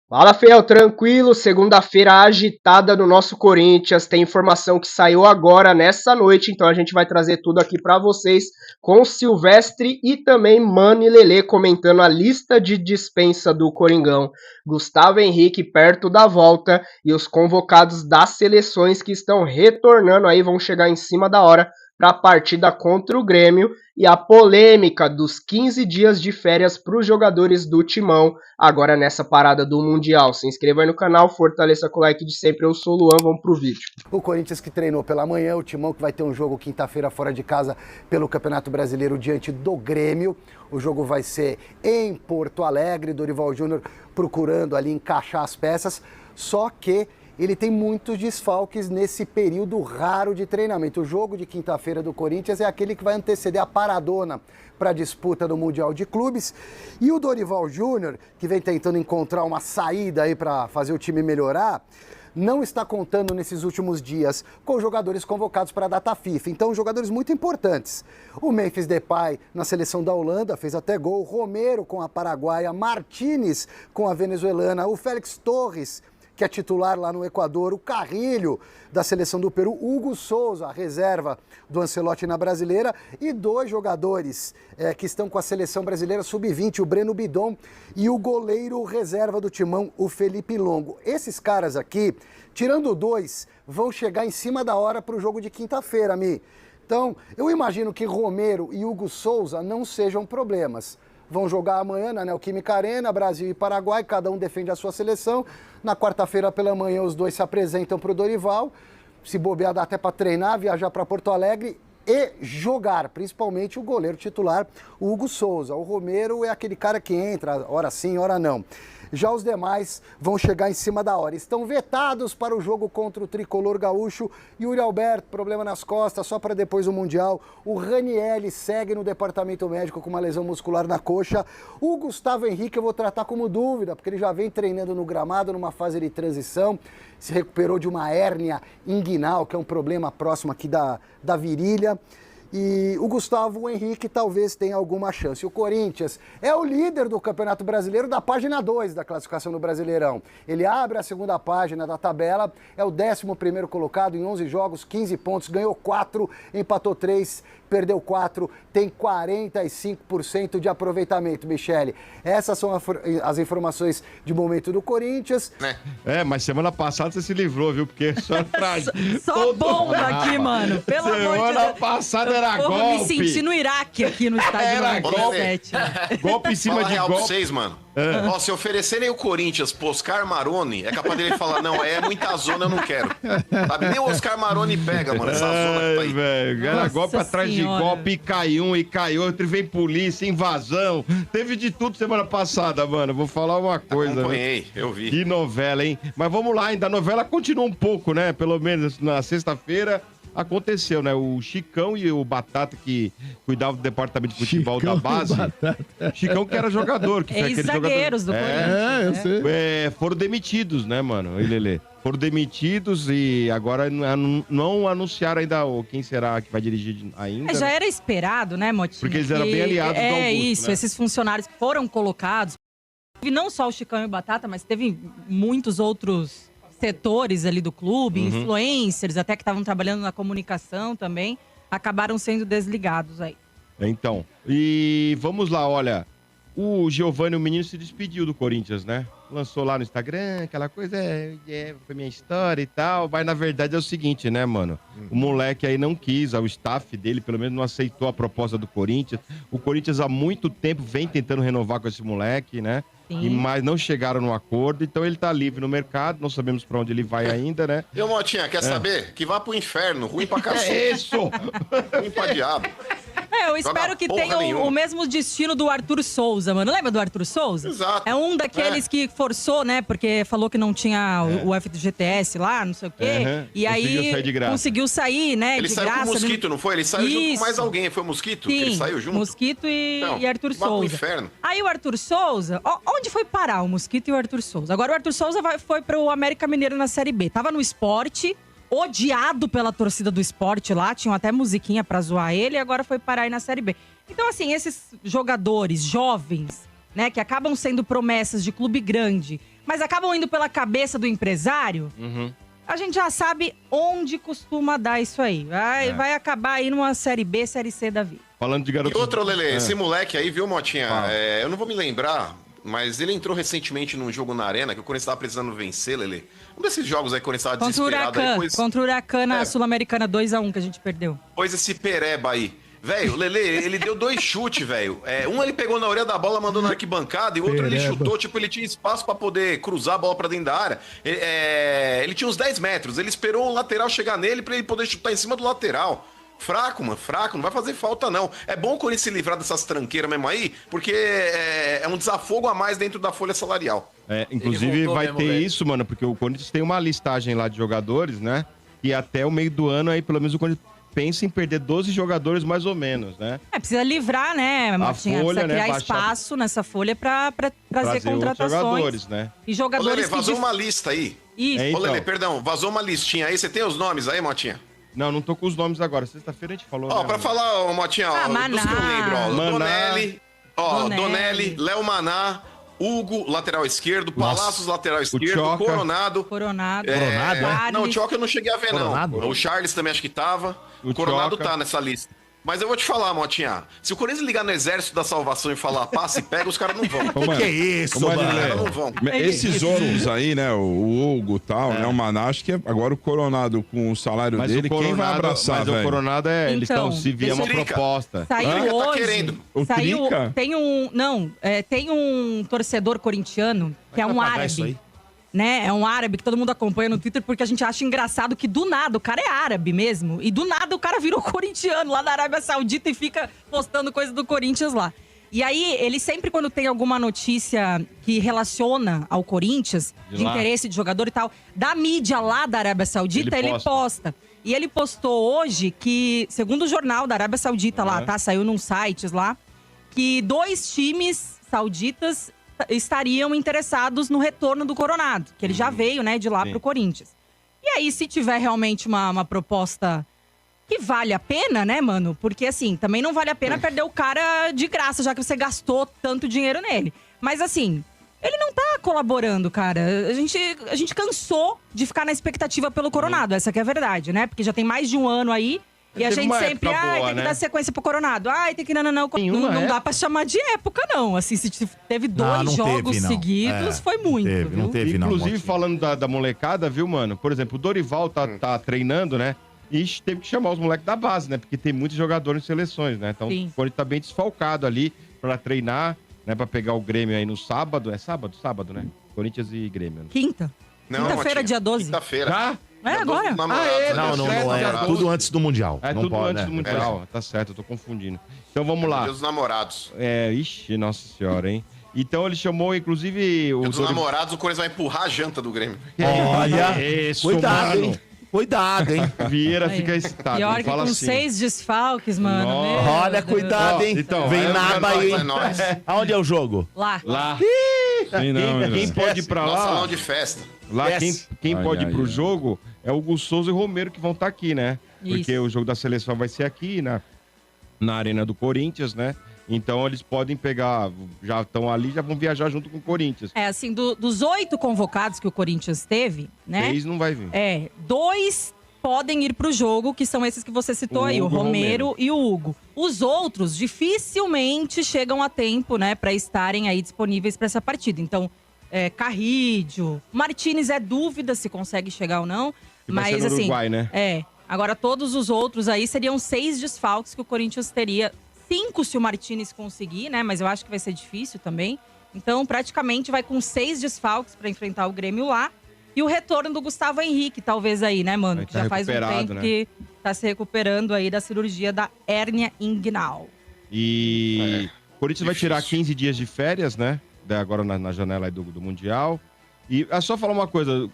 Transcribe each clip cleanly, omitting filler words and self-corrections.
Fala, Fel, tranquilo? Segunda-feira agitada no nosso Corinthians. Tem informação que saiu agora nessa noite, então a gente vai trazer tudo aqui para vocês com Silvestre e também Mano e Lelê comentando a lista de dispensa do Coringão. Gustavo Henrique perto da volta e os convocados das seleções que estão retornando aí vão chegar em cima da hora para a partida contra o Grêmio e a polêmica dos 15 dias de férias para os jogadores do Timão agora nessa parada do Mundial. Se inscreva aí no canal, fortaleça com o like de sempre. Eu sou o Luan, vamos pro vídeo. O Corinthians que treinou pela manhã, o Timão que vai ter um jogo quinta-feira fora de casa pelo Campeonato Brasileiro diante do Grêmio. O jogo vai ser em Porto Alegre, Dorival Júnior procurando ali encaixar as peças, só que ele tem muitos desfalques nesse período raro de treinamento. O jogo de quinta-feira do Corinthians é aquele que vai anteceder a paradona para a disputa do Mundial de Clubes. E o Dorival Júnior, que vem tentando encontrar uma saída aí para fazer o time melhorar, não está contando nesses últimos dias com jogadores convocados para a data FIFA. Então, jogadores muito importantes. O Memphis Depay na seleção da Holanda, fez até gol. Romero com a paraguaia, Martínez com a venezuelana, o Félix Torres, que é titular lá no Equador, o Carrilho da seleção do Peru, Hugo Souza, a reserva do Ancelotti na Brasileira, e dois jogadores que estão com a seleção brasileira sub-20, o Breno Bidon e o goleiro reserva do Timão, o Felipe Longo. Esses caras aqui, tirando dois, vão chegar em cima da hora para o jogo de quinta-feira, Mi. Então, eu imagino que Romero e Hugo Souza não sejam problemas. Vão jogar amanhã na Neoquímica Arena, Brasil e Paraguai, cada um defende a sua seleção. Na quarta-feira pela manhã os dois se apresentam para o Dorival, se bobear dá até para treinar, viajar para Porto Alegre e jogar, principalmente o goleiro titular, o Hugo Souza. O Romero é aquele cara que entra, hora sim, hora não. Já os demais vão chegar em cima da hora. Estão vetados para o jogo contra o tricolor gaúcho. Yuri Alberto, problema nas costas, só para depois do Mundial. O Ranieri segue no departamento médico com uma lesão muscular na coxa. O Gustavo Henrique eu vou tratar como dúvida, porque ele já vem treinando no gramado, numa fase de transição. Se recuperou de uma hérnia inguinal, que é um problema próximo aqui da virilha. E o Gustavo Henrique talvez tenha alguma chance. O Corinthians é o líder do Campeonato Brasileiro da página 2 da classificação do Brasileirão. Ele abre a segunda página da tabela, é o 11º colocado em 11 jogos, 15 pontos, ganhou 4, empatou 3, perdeu 4, tem 45% de aproveitamento, Michele. Essas são as informações de momento do Corinthians. Mas semana passada você se livrou, viu? Porque só bomba aqui, mano. Pelo amor de Deus. Semana passada era golpe. Eu me senti no Iraque aqui no estádio. Era golpe. Golpe em cima de golpe. Pra vocês, mano. Ó, se oferecerem o Corinthians pro Oscar Maroni, é capaz dele falar, não, é muita zona, eu não quero. Sabe? Nem o Oscar Maroni pega, mano, essa zona que tá aí. Velho, era golpe atrás de golpe, e cai um, e cai outro, e vem polícia, invasão. Teve de tudo semana passada, mano. Vou falar uma coisa. Acompanhei, eu vi. Que novela, hein? Mas vamos lá, ainda a novela continua um pouco, né? Pelo menos na sexta-feira aconteceu, né? O Chicão e o Batata, que cuidavam do departamento de futebol da base. Chicão que era jogador. Que foi aquele zagueiros do Corinthians. eu sei. Foram demitidos, né, mano? E Lelê? Foram demitidos e agora não anunciaram ainda quem será que vai dirigir ainda. Já era esperado, né, Motinha? Porque eles eram bem aliados do Augusto, isso, né? Esses funcionários que foram colocados. E não só o Chicão e o Batata, mas teve muitos outros setores ali do clube, influencers, até que estavam trabalhando na comunicação também, acabaram sendo desligados aí. Então, e vamos lá, olha, o Giovani, o menino, se despediu do Corinthians, né? Lançou lá no Instagram, aquela coisa, foi minha história e tal, mas na verdade é o seguinte, né, mano? O moleque aí não quis, o staff dele pelo menos não aceitou a proposta do Corinthians. O Corinthians há muito tempo vem tentando renovar com esse moleque, né? Mas não chegaram no acordo, então ele tá livre no mercado, não sabemos pra onde ele vai ainda, né? E o Motinha, quer saber? Que vá pro inferno, ruim pra cacete. É isso! Ruim pra diabo. Eu espero que tenha o mesmo destino do Arthur Souza, mano. Lembra do Arthur Souza? Exato. É um daqueles que forçou, né? Porque falou que não tinha o FGTS lá, não sei o quê. E aí conseguiu sair, né? Ele saiu com o Mosquito, não foi? Ele saiu junto com mais alguém. Foi o Mosquito? Sim, que ele saiu junto? Mosquito e Arthur Vá pro Souza. inferno. Aí o Arthur Souza, onde foi parar o Mosquito e o Arthur Souza? Agora o Arthur Souza foi pro América Mineiro na Série B. Tava no Sport, odiado pela torcida do Sport lá, tinham até musiquinha pra zoar ele, e agora foi parar aí na Série B. Então, assim, esses jogadores jovens, né, que acabam sendo promessas de clube grande, mas acabam indo pela cabeça do empresário, a gente já sabe onde costuma dar isso aí. Vai acabar aí numa Série B, Série C da vida. Falando de garoto... E outro, Lelê, esse moleque aí, viu, Motinha? Eu não vou me lembrar, mas ele entrou recentemente num jogo na Arena, que o Corinthians tava precisando vencer, Lelê. Um desses jogos aí que o Corinthians tava desesperado. Contra o Huracan na Sul-Americana 2-1 que a gente perdeu. Pois esse pereba aí. Velho, o Lelê, ele deu 2 chutes, velho. Um ele pegou na orelha da bola, mandou na arquibancada, e o outro ele chutou, tipo, ele tinha espaço pra poder cruzar a bola pra dentro da área. Ele tinha uns 10 metros, ele esperou o lateral chegar nele pra ele poder chutar em cima do lateral. Fraco, mano, fraco, não vai fazer falta não. É bom o Corinthians se livrar dessas tranqueiras mesmo aí, porque é um desafogo a mais dentro da folha salarial. Inclusive vai ter isso, mano, porque o Corinthians tem uma listagem lá de jogadores, né? E até o meio do ano aí, pelo menos o Corinthians pensa em perder 12 jogadores mais ou menos, né? Precisa livrar, né, Martinha? Folha, precisa criar né, espaço nessa folha pra trazer contratações. Jogadores, né? E jogadores. Ô, Lelê, vazou uma lista aí. Isso. Ô, Lelê, perdão, vazou uma listinha aí. Você tem os nomes aí, Motinha? Não tô com os nomes agora. Sexta-feira a gente falou. Ó, pra falar, ô, Motinha, ó, dos que eu lembro, ó. Donelli, Léo Maná, Hugo, lateral esquerdo, Palácios, lateral esquerdo, Coronado. Coronado. Não, o Tchoca eu não cheguei a ver, Coronado? não. O Charles também acho que tava. O O Coronado Tchoca. tá nessa lista. Mas eu vou te falar, Motinha, se o Corinthians ligar no Exército da Salvação e falar passe e pega, os caras não vão. Que isso, mano? Os caras não vão. Esses outros aí, né? O Hugo e tal, né? O Maná, acho que agora o Coronado com o salário Mas dele, o Coronado, quem vai abraçar, mas velho? o Coronado eles Então, estão se vier uma Trica. proposta. Saiu Trica tá hoje. querendo. O Saiu, Trica? tem um torcedor corintiano que é um árabe. Né? É um árabe que todo mundo acompanha no Twitter porque a gente acha engraçado que do nada, o cara é árabe mesmo, e do nada o cara virou corintiano lá na Arábia Saudita e fica postando coisa do Corinthians lá. E aí, ele sempre quando tem alguma notícia que relaciona ao Corinthians, de lá. interesse de jogador e tal, da mídia lá da Arábia Saudita, Ele ele posta. posta. E ele postou hoje que, segundo o jornal da Arábia Saudita lá, tá? Saiu num sites lá, que 2 times sauditas estariam interessados no retorno do Coronado, que ele já veio, né, de lá pro Corinthians. E aí, se tiver realmente uma proposta que vale a pena, né, mano? Porque, assim, também não vale a pena perder o cara de graça, já que você gastou tanto dinheiro nele. Mas, assim, ele não tá colaborando, cara. A gente cansou de ficar na expectativa pelo Coronado, essa que é a verdade, né? Porque já tem mais de um ano aí. E a Teve gente uma sempre, época boa, tem que né? dar sequência pro Coronado. Tem que não dá pra chamar de época, não. Assim, se teve 2 não jogos teve, não. seguidos, foi muito, viu? Não teve, não. Inclusive, Motinha. falando da molecada, viu, mano? Por exemplo, o Dorival tá treinando, né? E teve que chamar os moleques da base, né? Porque tem muitos jogadores em seleções, né? Então, Sim. o Corinthians tá bem desfalcado ali pra treinar, né? Pra pegar o Grêmio aí no sábado. É sábado? Sábado, né? Corinthians e Grêmio. Né? Quinta-feira, Motinha, dia 12. Quinta-feira. Já? É Dia 12 agora? dos namorados, Ah, é, né? Não, não é. Certo, Tudo antes do Mundial. É não tudo pode, antes do né? Mundial. Tá certo, eu tô confundindo. Então vamos lá. Dia dos namorados. Ixi, nossa senhora, hein? Então ele chamou, inclusive, o Dia dos namorados, o Corinthians vai empurrar a janta do Grêmio. Olha, Isso, cuidado, mano. hein? Cuidado, hein? Vieira Aí. fica excitado. Pior não que fala com assim. 6 desfalques, mano. Nossa. Meu Olha, Deus. cuidado, hein? Então, Vem é nada nóis, aí, é hein? nóis. Aonde é o jogo? Lá. Lá. Sim, não, Quem né? pode ir pra Nosso salão lá? de festa. Lá Yes. quem Ai, pode ir ai, pro ai. jogo é o Hugo Souza e o Romero que vão estar aqui, né? Porque Isso. o jogo da seleção vai ser aqui na Arena do Corinthians, né? Então eles podem pegar, já estão ali, já vão viajar junto com o Corinthians. Assim, dos 8 convocados que o Corinthians teve, né? 6 não vai vir. 2 podem ir pro jogo, que são esses que você citou O aí, o Hugo e o Romero e o Hugo. Os outros dificilmente chegam a tempo, né, pra estarem aí disponíveis pra essa partida. Então, Carrídio, Martínez é dúvida se consegue chegar ou não, Que vai mas ser no assim, Uruguai, né? Agora todos os outros aí seriam 6 desfalques que o Corinthians teria. 5 se o Martínez conseguir, né, mas eu acho que vai ser difícil também. Então, praticamente vai com 6 desfalques pra enfrentar o Grêmio lá. E o retorno do Gustavo Henrique, talvez aí, né, mano? Vai Que tá já faz um recuperado, tempo né? que tá se recuperando aí da cirurgia da hérnia inguinal. E o Corinthians vai tirar Difícil. 15 dias de férias, né? Agora na janela aí do Mundial. E é só falar uma coisa.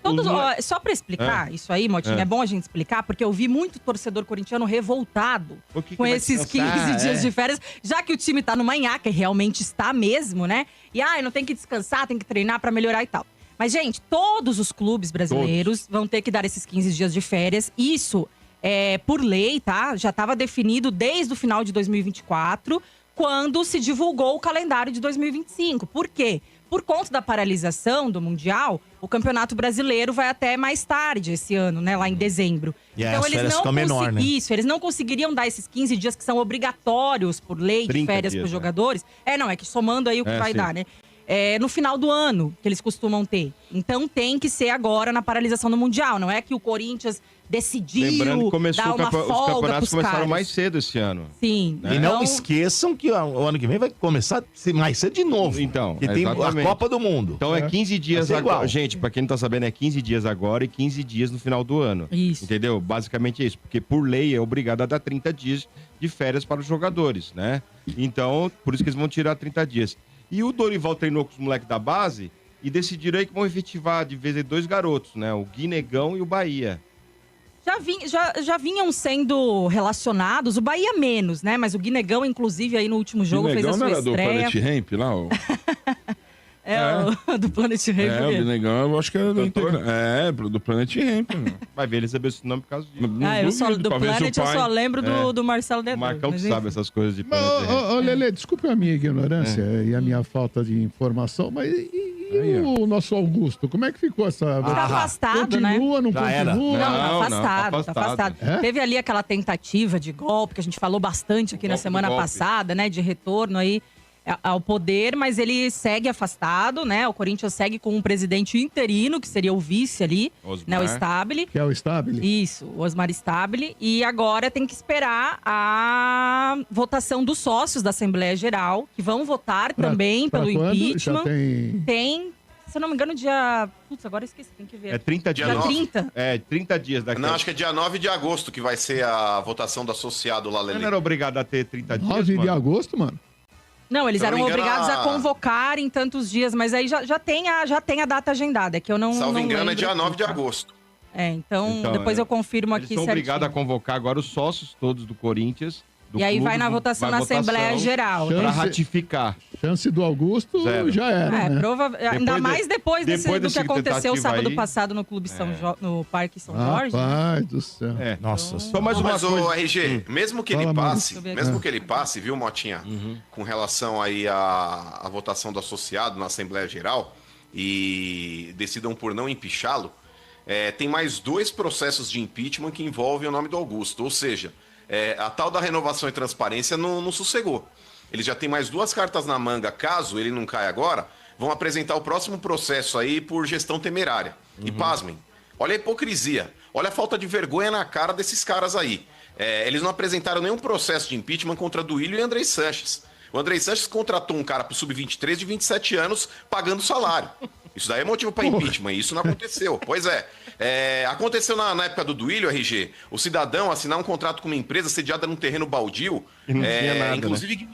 Só pra explicar isso aí, Motinha, é bom a gente explicar, porque eu vi muito torcedor corintiano revoltado O que com vai esses descansar, 15 dias de férias, já que o time tá no manhaca, e realmente está mesmo, né? E não tem que descansar, tem que treinar pra melhorar e tal. Mas, gente, todos os clubes brasileiros vão ter que dar esses 15 dias de férias. Isso é por lei, tá? Já estava definido desde o final de 2024, quando se divulgou o calendário de 2025. Por quê? por conta da paralisação do Mundial, o Campeonato Brasileiro vai até mais tarde esse ano, né? Lá em dezembro. E aí as férias ficam menor, né? Isso, eles não conseguiriam dar esses 15 dias que são obrigatórios por lei de 30 férias dias, para os né? jogadores. Não, é que somando aí o que vai sim. dar, né? No final do ano, que eles costumam ter. Então tem que ser agora na paralisação do Mundial. Não é que o Corinthians decidiu Lembrando que começou dar uma os folga campeonatos pros começaram caras. mais cedo esse ano. Sim. E não esqueçam que o ano que vem vai começar mais cedo de novo. Então, que tem a exatamente. Copa do Mundo. Então é 15 dias Vai ser igual. agora. Gente, pra quem não tá sabendo, é 15 dias agora e 15 dias no final do ano. Isso. Entendeu? Basicamente é isso. Porque por lei é obrigado a dar 30 dias de férias para os jogadores, né? Então, por isso que eles vão tirar 30 dias. E o Dorival treinou com os moleques da base e decidiram aí que vão efetivar de vez aí 2 garotos, né? O Guinegão e o Bahia. Já vinham sendo relacionados, o Bahia menos, né? Mas o Guinegão, inclusive, aí no último jogo fez a Negão sua não era do estreia. Planet Ramp lá? O do Planet Ramp. É, o Negão eu acho que era do Cantor? do Planet Ramp. Mano. Vai ver, ele recebeu esse nome por causa disso. Eu só, duvido, do pra ver se o Planet eu pai- só lembro do Marcelo O Dedo. Marcão que mas sabe enfim. essas coisas de Mas, Planet Ramp. ô, Lelê, desculpe a minha ignorância e a minha falta de informação, mas e o nosso Augusto? Como é que ficou essa... Tá afastado, né? Continua, não Já era. continua? Não, tá Não, afastado, tá tá afastado. É? Teve ali aquela tentativa de golpe, que a gente falou bastante aqui na Golpe do semana golpe. passada, né? De retorno aí ao poder, mas ele segue afastado, né? O Corinthians segue com um presidente interino, que seria o vice ali, Osmar. né? O Stabile. Que é o Stabile? Isso, o Osmar Stabile. E agora tem que esperar a votação dos sócios da Assembleia Geral, que vão votar também Pra pelo quando? impeachment. Já tem... Tem, se eu não me engano, dia... Putz, agora eu esqueci, tem que ver. É 30 dias. Dia 30. É, 30 dias daqui. Não, acho que é dia 9 de agosto que vai ser a votação do associado lá, Você Lelê. não era obrigado a ter 30 dias, 9 de mano? agosto, mano? Não, eles Se eu não eram me engano, obrigados a convocar em tantos dias, mas aí já tem a data agendada, é que eu não Salvo não engano, é lembro dia aqui, 9 de tá? agosto. Então Então, depois eu confirmo Eles aqui são certinho. obrigados a convocar agora os sócios todos do Corinthians. do E aí clube, vai na votação na Assembleia Geral. Chance- Pra ratificar. Chance do Augusto Zero. já era, né? Ainda mais depois do que dessa aconteceu tentativa sábado aí, passado no Clube no Parque São Jorge. Rapaz do céu. É. Nossa. Só mais uma Mas o coisa. RG, mesmo que Fala, ele mano. passe, Deixa eu ver mesmo aqui. que ele passe, viu, Motinha, com relação aí à votação do associado na Assembleia Geral e decidam por não empichá-lo, tem mais 2 processos de impeachment que envolvem o nome do Augusto. Ou seja, a tal da renovação e transparência não sossegou. Eles já têm mais 2 cartas na manga, caso ele não caia agora, vão apresentar o próximo processo aí por gestão temerária. E pasmem, olha a hipocrisia, olha a falta de vergonha na cara desses caras aí. Eles não apresentaram nenhum processo de impeachment contra Duílio e Andrei Sanches. O Andrei Sanches contratou um cara pro Sub-23 de 27 anos pagando salário. Isso daí é motivo para impeachment, e isso não aconteceu. Pois é. Aconteceu na época do Duílio, RG, o cidadão assinar um contrato com uma empresa sediada num terreno baldio, E não tinha nada, inclusive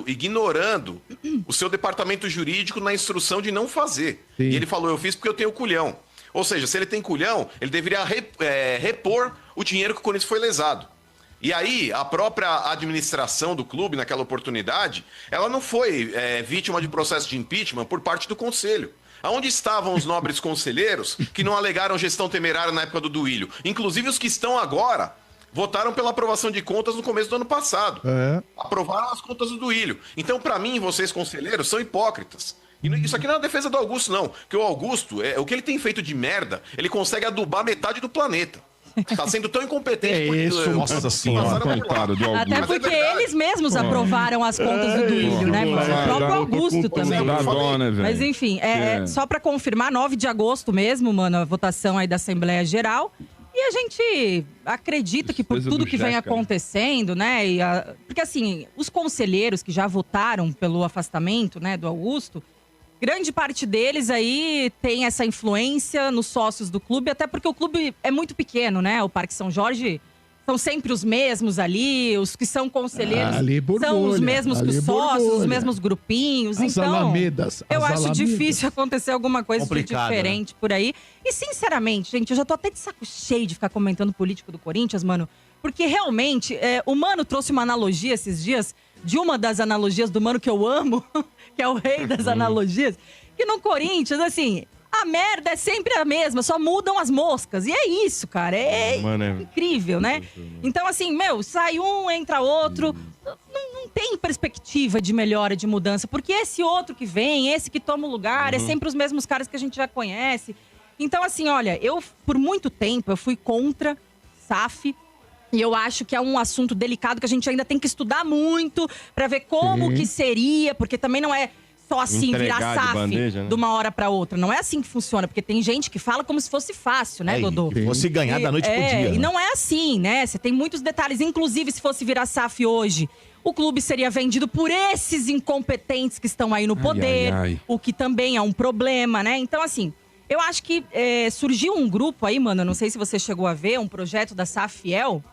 ignorando o seu departamento jurídico na instrução de não fazer. Sim. E ele falou, eu fiz porque eu tenho culhão. Ou seja, se ele tem culhão, ele deveria repor o dinheiro que o Corinthians foi lesado. E aí, a própria administração do clube, naquela oportunidade, ela não foi vítima de processo de impeachment por parte do conselho. Aonde estavam os nobres conselheiros que não alegaram gestão temerária na época do Duílio? Inclusive os que estão agora votaram pela aprovação de contas no começo do ano passado. Aprovaram as contas do Duílio. Então, para mim, vocês conselheiros são hipócritas. E isso aqui não é uma defesa do Augusto, não. Porque o Augusto, o que ele tem feito de merda, ele consegue adubar metade do planeta. Tá sendo tão incompetente. Nossa senhora. Coitado do Augusto. Até porque eles mesmos aprovaram as contas do Duílio, né, mano? O próprio Augusto também. Dá dó, né, velho? Mas enfim, só pra confirmar, 9 de agosto mesmo, mano, a votação aí da Assembleia Geral. E a gente acredita que por Coisa tudo do que vem Jeca, né? acontecendo, né? Porque assim, os conselheiros que já votaram pelo afastamento, né, do Augusto, grande parte deles aí tem essa influência nos sócios do clube, até porque o clube é muito pequeno, né? O Parque São Jorge são sempre os mesmos ali, os que são conselheiros Ali, Borbulha, são os mesmos que os ali, sócios, os Borbulha. mesmos grupinhos. As Então, alamedas, eu as acho alamedas. difícil acontecer alguma coisa de Complicado, diferente por aí. E sinceramente, gente, eu já tô até de saco cheio de ficar comentando político do Corinthians, mano. Porque realmente, o Mano trouxe uma analogia esses dias, de uma das analogias do Mano que eu amo, que é o rei das analogias, que no Corinthians, assim, a merda é sempre a mesma, só mudam as moscas. E é isso, cara. Mano, Incrível, né? Então, assim, sai um, entra outro. não tem perspectiva de melhora, de mudança, porque esse outro que vem, esse que toma o lugar, é sempre os mesmos caras que a gente já conhece. Então, assim, olha, eu, por muito tempo, eu fui contra SAF. E eu acho que é um assunto delicado que a gente ainda tem que estudar muito pra ver como que seria, porque também não é só assim virar SAF bandeja, né? de uma hora pra outra. Não é assim que funciona, porque tem gente que fala como se fosse fácil, né, Dodô? Que fosse ganhar da noite pro dia. E né? não é assim, né? Você tem muitos detalhes. Inclusive, se fosse virar SAF hoje, o clube seria vendido por esses incompetentes que estão aí no poder, o que também é um problema, né? Então, assim, eu acho que surgiu um grupo aí, mano, eu não sei se você chegou a ver, um projeto da SAF Fiel,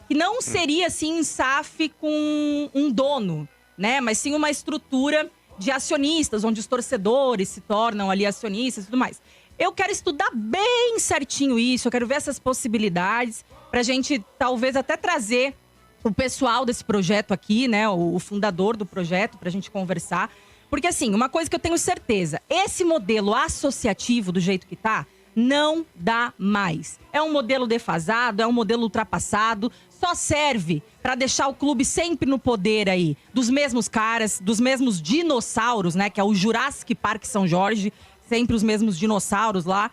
que não seria, assim, SAF com um dono, né? Mas sim uma estrutura de acionistas, onde os torcedores se tornam ali acionistas e tudo mais. Eu quero estudar bem certinho isso, eu quero ver essas possibilidades pra gente, talvez, até trazer o pessoal desse projeto aqui, né? O fundador do projeto, pra gente conversar. Porque, assim, uma coisa que eu tenho certeza, esse modelo associativo, do jeito que tá, não dá mais. É um modelo defasado, é um modelo ultrapassado, só serve pra deixar o clube sempre no poder aí dos mesmos caras, dos mesmos dinossauros, né? Que é o Jurassic Park São Jorge, sempre os mesmos dinossauros lá,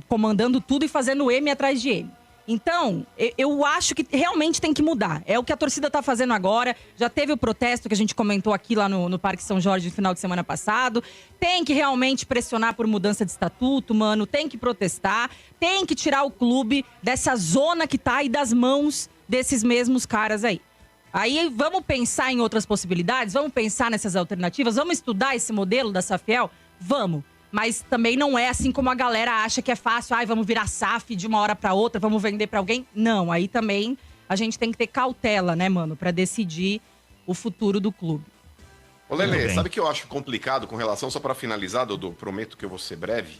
comandando tudo e fazendo M atrás de M. Então, eu acho que realmente tem que mudar. É o que a torcida tá fazendo agora. Já teve o protesto que a gente comentou aqui lá no Parque São Jorge no final de semana passado. Tem que realmente pressionar por mudança de estatuto, mano. Tem que protestar. Tem que tirar o clube dessa zona que tá aí das mãos desses mesmos caras aí. Aí vamos pensar em outras possibilidades? Vamos pensar nessas alternativas? Vamos estudar esse modelo da Safiel? Vamos. Mas também não é assim como a galera acha que é fácil. Ai, vamos virar SAF de uma hora pra outra, vamos vender pra alguém. Não, aí também a gente tem que ter cautela, né, mano? Pra decidir o futuro do clube. Ô, Lelê, sabe o que eu acho complicado com relação, só pra finalizar, Dodô, prometo que eu vou ser breve,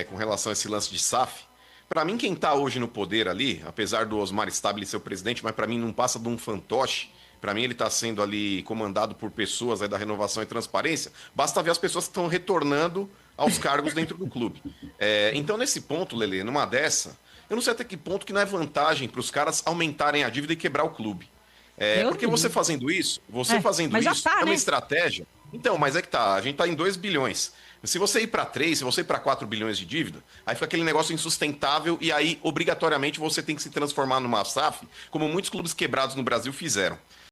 com relação a esse lance de SAF. Pra mim, quem tá hoje no poder ali, apesar do Osmar Stabile ser o presidente, mas pra mim não passa de um fantoche. Pra mim, ele tá sendo ali comandado por pessoas aí da Renovação e Transparência. Basta ver as pessoas que estão retornando aos cargos dentro do clube. Então, nesse ponto, Lelê, numa dessa, eu não sei até que ponto que não é vantagem para os caras aumentarem a dívida e quebrar o clube. Porque você fazendo isso, é uma estratégia. Então, mas é que tá, a gente tá em 2 bilhões. Se você ir para 3, se você ir para 4 bilhões de dívida, aí fica aquele negócio insustentável e aí, obrigatoriamente, você tem que se transformar numa SAF, como muitos clubes quebrados no Brasil fizeram.